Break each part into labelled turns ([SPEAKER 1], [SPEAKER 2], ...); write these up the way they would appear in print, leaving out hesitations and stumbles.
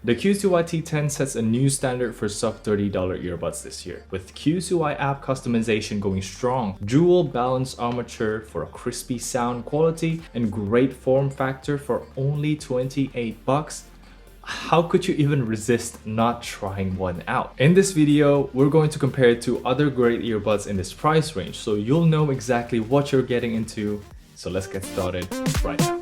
[SPEAKER 1] The QCY T10 sets a new standard for sub $30 earbuds this year, with QCY app customization going strong, dual balanced armature for a crispy sound quality, and great form factor for only 28 bucks. How could you even resist not trying one out? In this video, we're going to compare it to other great earbuds in this price range, so you'll know exactly what you're getting into. So let's get started right now.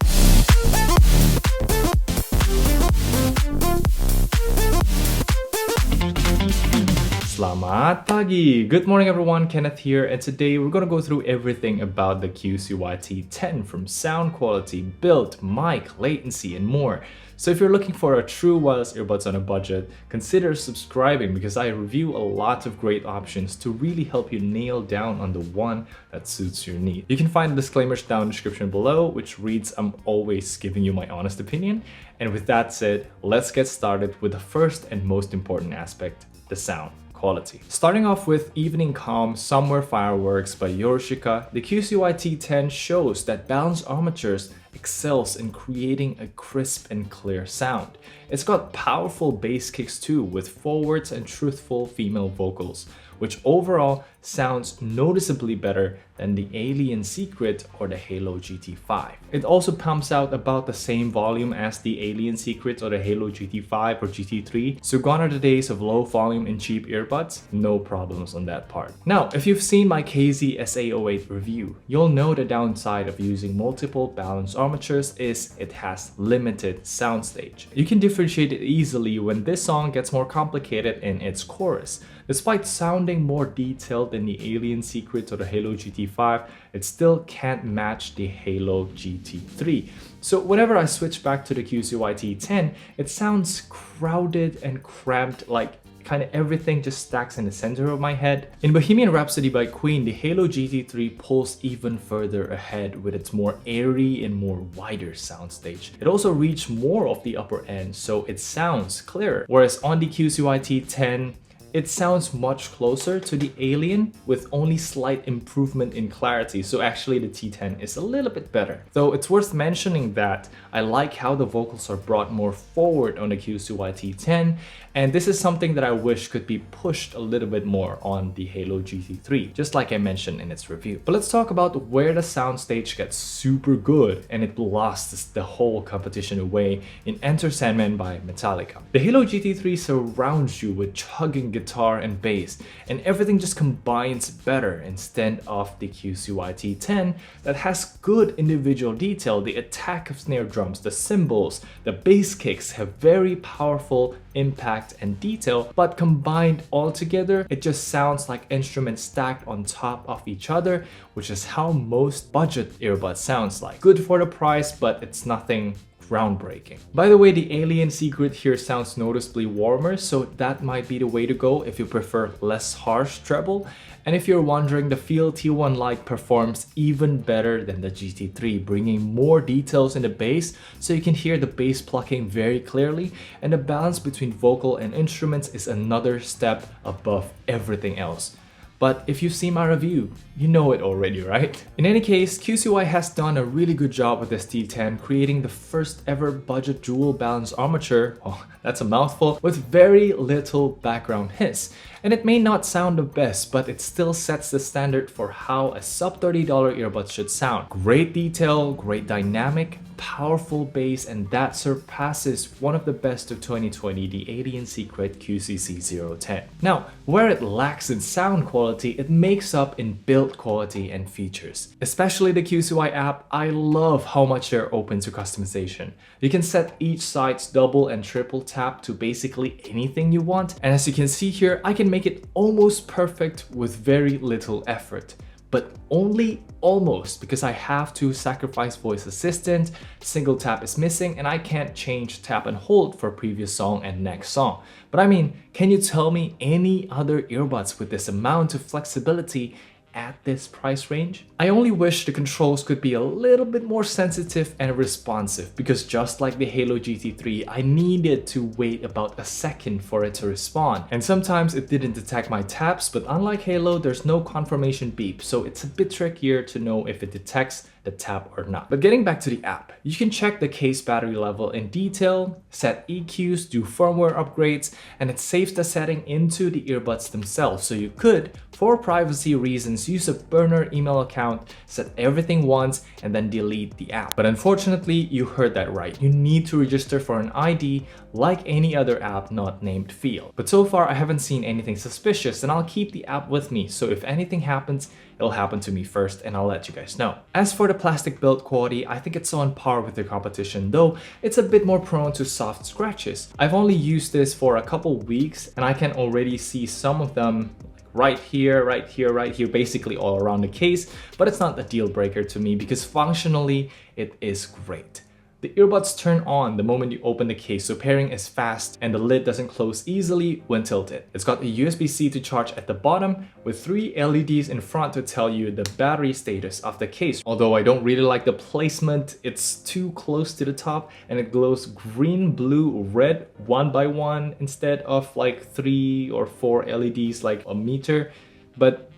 [SPEAKER 1] Selamat pagi! Good morning everyone, Kenneth here, and today we're gonna go through everything about the QCY T10 from sound quality, build, mic, latency, and more. So if you're looking for a true wireless earbuds on a budget, consider subscribing because I review a lot of great options to really help you nail down on the one that suits your need. You can find the disclaimers down in the description below, which reads I'm always giving you my honest opinion. And with that said, let's get started with the first and most important aspect, the sound quality. Starting off with Evening Calm Summer Fireworks by Yorushika, the QCY T10 shows that balanced armatures excels in creating a crisp and clear sound. It's got powerful bass kicks too, with forwards and truthful female vocals, which overall sounds noticeably better than the Alien Secret or the Haylou GT5. It also pumps out about the same volume as the Alien Secret or the Haylou GT5 or GT3, so gone are the days of low volume and cheap earbuds, no problems on that part. Now, if you've seen my KZ SA08 review, you'll know the downside of using multiple balanced armatures is it has limited soundstage. You can differentiate it easily when this song gets more complicated in its chorus. Despite sounding more detailed than the Alien Secret or the Haylou GT5, it still can't match the Haylou GT3. So whenever I switch back to the QCY T10, it sounds crowded and cramped, like kind of everything just stacks in the center of my head. In Bohemian Rhapsody by Queen, the Haylou GT3 pulls even further ahead with its more airy and more wider soundstage. It also reached more of the upper end, so it sounds clearer. Whereas on the QCY T10, it sounds much closer to the Alien with only slight improvement in clarity, so actually the T10 is a little bit better. Though it's worth mentioning that I like how the vocals are brought more forward on the QCY T10, and this is something that I wish could be pushed a little bit more on the Haylou GT3, just like I mentioned in its review. But let's talk about where the soundstage gets super good and it blasts the whole competition away in Enter Sandman by Metallica. The Haylou GT3 surrounds you with chugging guitar and bass, and everything just combines better instead of the QCY T10 that has good individual detail. The attack of snare drums, the cymbals, the bass kicks have very powerful impact and detail, but combined all together, it just sounds like instruments stacked on top of each other, which is how most budget earbuds sounds like. Good for the price, but it's nothing groundbreaking. By the way, the Alien Secret here sounds noticeably warmer, so that might be the way to go if you prefer less harsh treble. And if you're wondering, the Feel T1 Lite performs even better than the GT3, bringing more details in the bass so you can hear the bass plucking very clearly, and the balance between vocal and instruments is another step above everything else. But if you've seen my review, you know it already, right? In any case, QCY has done a really good job with this T10, creating the first ever budget dual balance armature, oh, that's a mouthful, with very little background hiss. And it may not sound the best, but it still sets the standard for how a sub $30 earbud should sound. Great detail, great dynamic, powerful bass, and that surpasses one of the best of 2020, the Alien Secret QCC010. Now, where it lacks in sound quality, it makes up in build quality and features. Especially the QCY app, I love how much they're open to customization. You can set each side's double and triple tap to basically anything you want, and as you can see here, I can make it almost perfect with very little effort. But only almost, because I have to sacrifice voice assistant, single tap is missing, and I can't change tap and hold for previous song and next song. But I mean, can you tell me any other earbuds with this amount of flexibility at this price range? I only wish the controls could be a little bit more sensitive and responsive, because just like the Haylou GT3, I needed to wait about a second for it to respond. And sometimes it didn't detect my taps, but unlike Haylou, there's no confirmation beep, so it's a bit trickier to know if it detects the tab or not. But getting back to the app, you can check the case battery level in detail, set EQs, do firmware upgrades, and it saves the setting into the earbuds themselves. So you could, for privacy reasons, use a burner email account, set everything once, and then delete the app. But unfortunately, you heard that right. You need to register for an ID like any other app not named Feel. But so far, I haven't seen anything suspicious, and I'll keep the app with me. So if anything happens, it'll happen to me first and I'll let you guys know. As for the plastic build quality, I think it's on par with the competition, though it's a bit more prone to soft scratches. I've only used this for a couple weeks and I can already see some of them right here, right here, right here, basically all around the case, but it's not a deal breaker to me because functionally it is great. The earbuds turn on the moment you open the case, so pairing is fast and the lid doesn't close easily when tilted. It's got a USB-C to charge at the bottom with 3 LEDs in front to tell you the battery status of the case. Although I don't really like the placement, it's too close to the top and it glows green, blue, red one by one instead of like 3 or 4 LEDs like a meter. But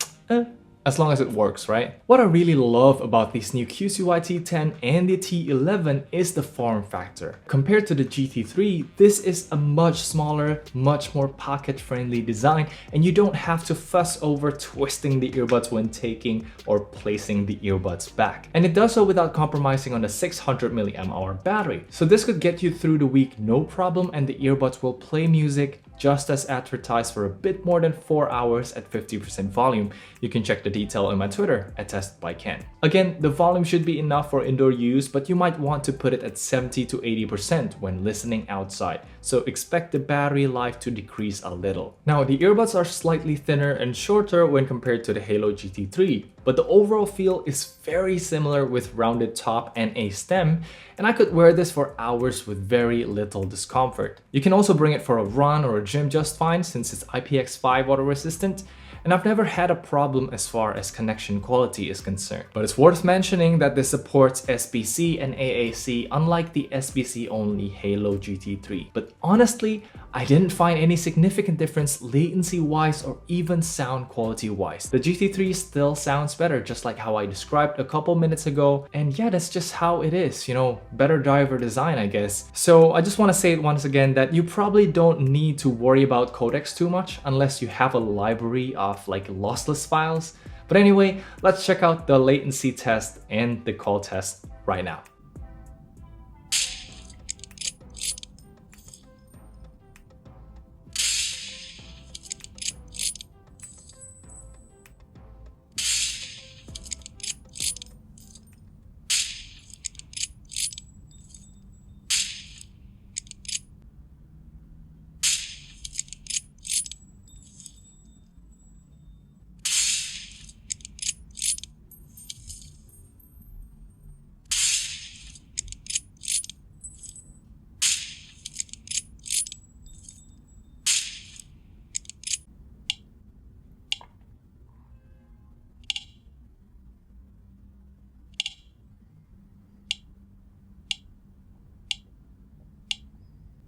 [SPEAKER 1] as long as it works, right? What I really love about these new QCY T10 and the T11 is the form factor. Compared to the GT3, this is a much smaller, much more pocket-friendly design, and you don't have to fuss over twisting the earbuds when taking or placing the earbuds back. And it does so without compromising on the 600 mAh battery. So this could get you through the week no problem, and the earbuds will play music just as advertised for a bit more than 4 hours at 50% volume. You can check the detail on my Twitter at testbyken. Again, the volume should be enough for indoor use, but you might want to put it at 70 to 80% when listening outside. So expect the battery life to decrease a little. Now, the earbuds are slightly thinner and shorter when compared to the Haylou GT3, but the overall feel is very similar with rounded top and a stem, and I could wear this for hours with very little discomfort. You can also bring it for a run or a gym just fine since it's IPX5 water resistant, and I've never had a problem as far as connection quality is concerned. But it's worth mentioning that this supports SBC and AAC unlike the SBC only Haylou GT3. But honestly, I didn't find any significant difference latency wise or even sound quality wise. The GT3 still sounds better, just like how I described a couple minutes ago, and yeah, that's just how it is, you know, better driver design, I guess. So I just want to say it once again that you probably don't need to worry about codecs too much unless you have a library of like lossless files. But anyway, let's check out the latency test and the call test right now.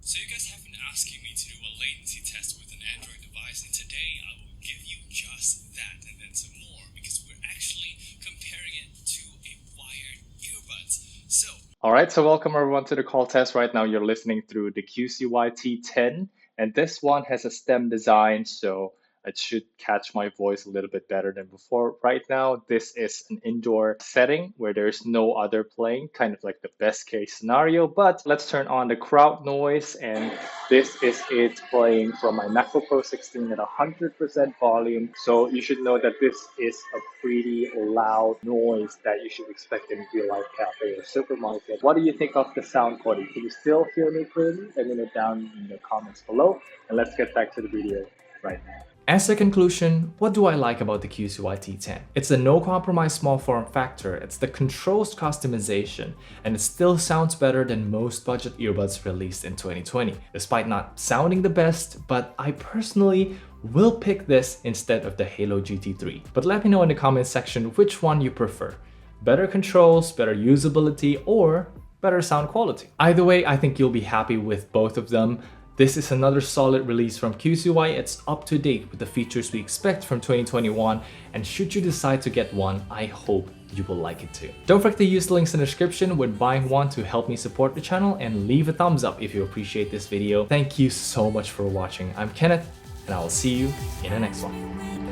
[SPEAKER 2] So you guys have been asking me to do a latency test with an Android device, and today I will give you just that and then some more, because we're actually comparing it to a wired earbuds.
[SPEAKER 1] All right, so welcome everyone to the call test. Right now you're listening through the QCY T10, and this one has a stem design, so it should catch my voice a little bit better than before. Right now, this is an indoor setting where there's no other playing, kind of like the best case scenario, but let's turn on the crowd noise, and this is it playing from my MacBook Pro 16 at 100% volume. So you should know that this is a pretty loud noise that you should expect in a real life cafe or supermarket. What do you think of the sound quality? Can you still hear me clearly? Let me know down in the comments below, and let's get back to the video right now. As a conclusion, what do I like about the QCY T10? It's a no-compromise small form factor, it's the controls customization, and it still sounds better than most budget earbuds released in 2020, despite not sounding the best, but I personally will pick this instead of the Haylou GT3. But let me know in the comments section which one you prefer. Better controls, better usability, or better sound quality. Either way, I think you'll be happy with both of them. This is another solid release from QCY. It's up to date with the features we expect from 2021, and should you decide to get one, I hope you will like it too. Don't forget to use the links in the description when buying one to help me support the channel, and leave a thumbs up if you appreciate this video. Thank you so much for watching. I'm Kenneth, and I will see you in the next one.